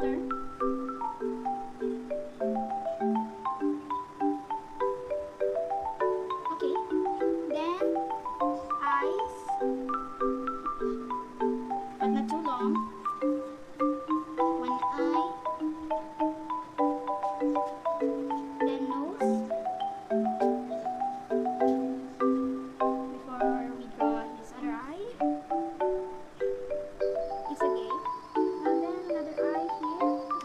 another. Okay, then eyes, but not too long. One eye, then nose. Before we draw his other eye, it's okay. And then another eye here.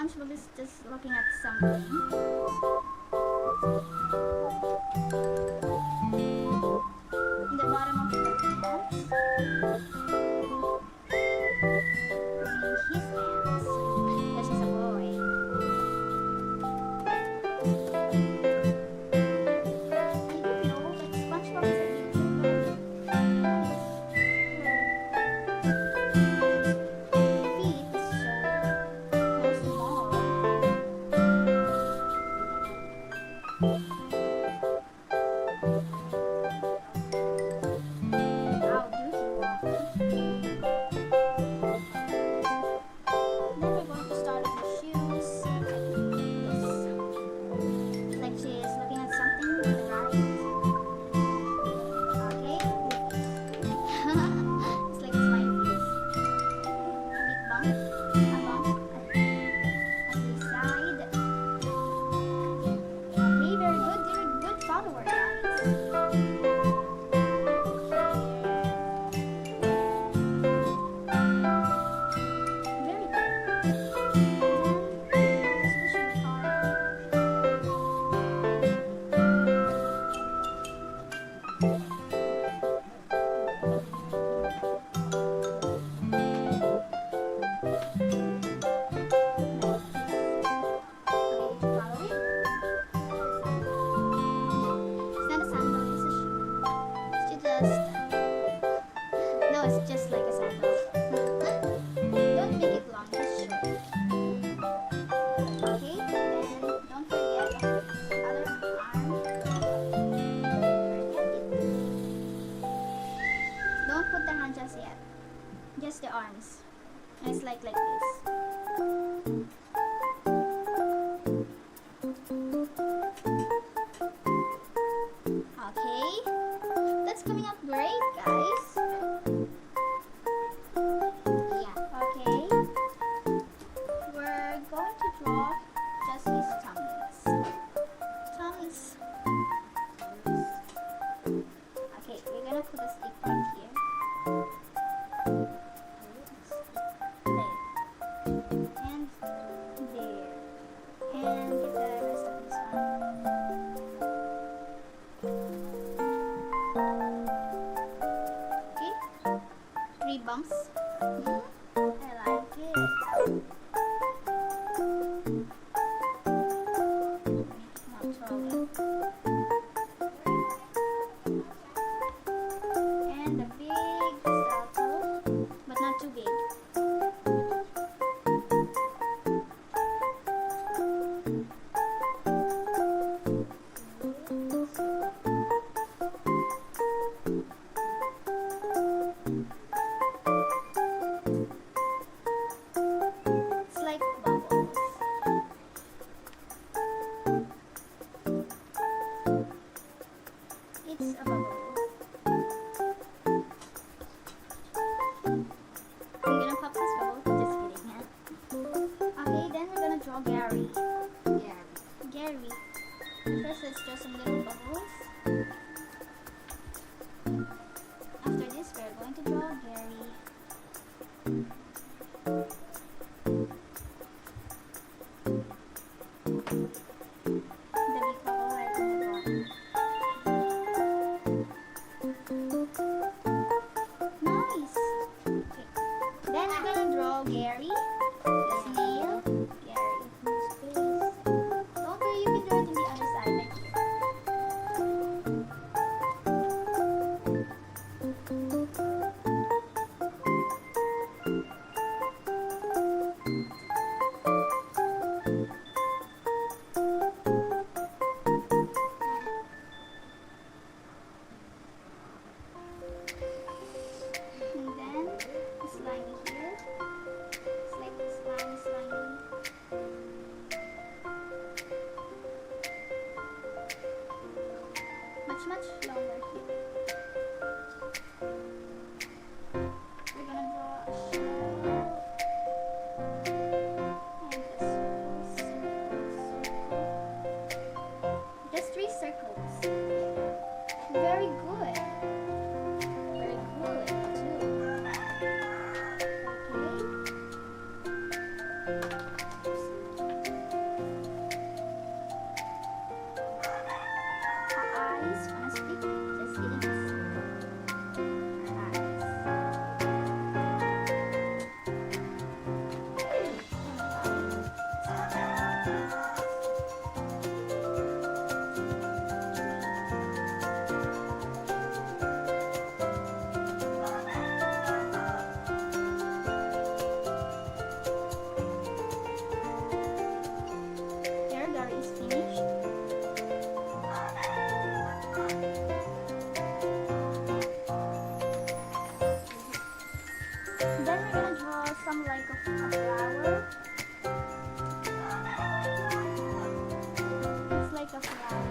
SpongeBob is just looking at something. In the bottom of the pants. In his hands. This is a boy. I didn't know that SpongeBob is a YouTuber. Feet is so small. How do he walk? Then we're going to start with the shoes. This. Like she is looking at something on the right. Okay. It's like a smiley face. A big bump. A bump at the side. Okay, very good. You're a good follower, guys. Very good. Then this is your card. Okay, did you follow it? It's not a sandal, it's a shoe. She just no, it's just like a sandal. Don't make it long, just short. Okay, then don't forget the other arm. Forget it. Don't put the hand just yet. Just the arms. And it's like this. Okay, that's coming out great, guys. Yeah. Okay, we're going to draw just his tummies. Tummies. Okay, we're gonna put a stick right here. There. And there. And get the rest of this one. Okay, 3 bumps. I like it. Not trouble. And a big circle, but not too big. It's like bubbles. It's a bubble. I'm gonna pop this bubble. Just kidding, huh? Okay, then we're gonna draw Gary. Gary. First, let's draw some little bubbles. After this, we're going to draw Gary. The big bubble right on the bottom. Nice. Okay. Then we're gonna draw Gary. The snail. Gary. Whose face? Don't worry, you can do it on the other side, right here. And then it's like here. It's like a flower. It's like a flower.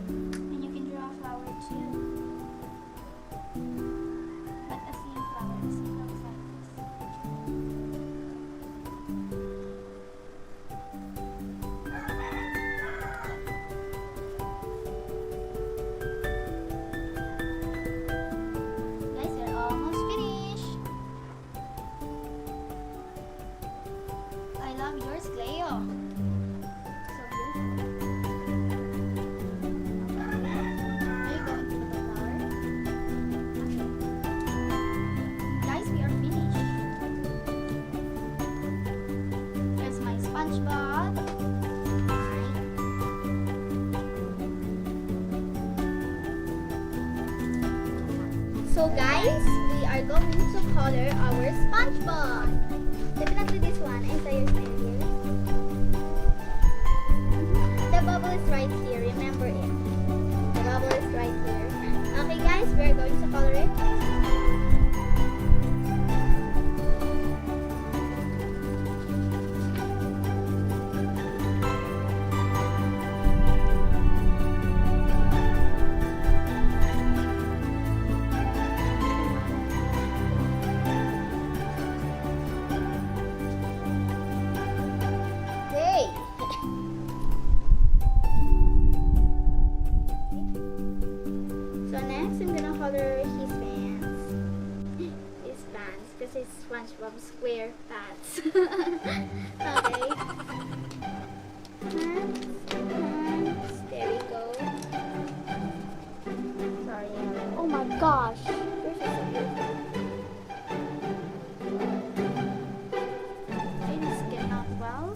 And you can draw a flower too. But a same flower as it looks like this. Guys, we're almost finished. I love yours, Cleo. SpongeBob. So guys, we are going to color our SpongeBob. Definitely this one. I saw your smile here. The bubble is right here. Remember it. The bubble is right here. Okay guys, we are going to color it. This is SpongeBob SquarePants. Okay. Hands. There we go. Sorry. Oh my gosh. Yours is so beautiful. Okay, this came out well.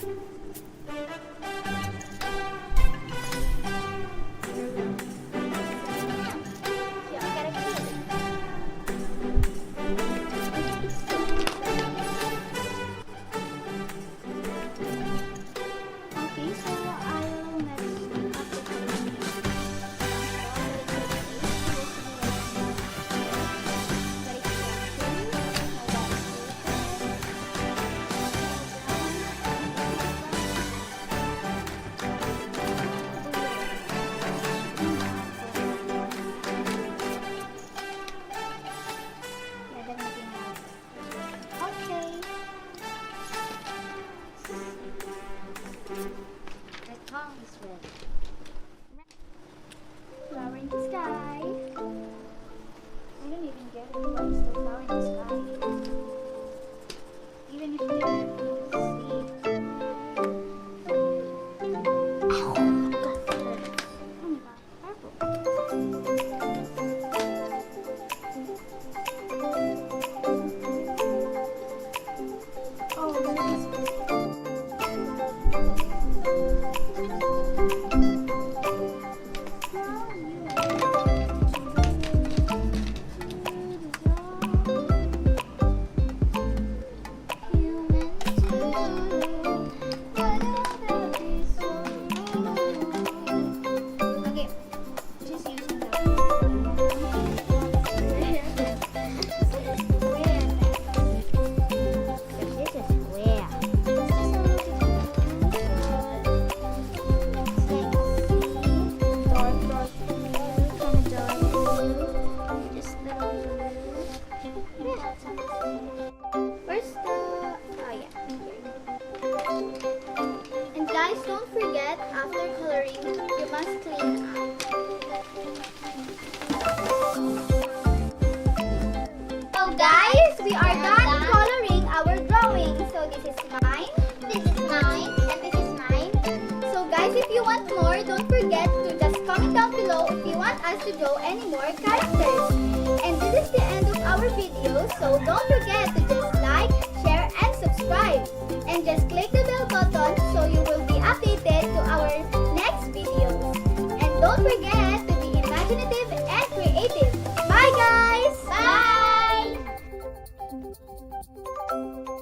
us to draw any more characters. And this is the end of our video, so don't forget to just like, share, and subscribe. And just click the bell button so you will be updated to our next videos. And don't forget to be imaginative and creative. Bye guys! Bye!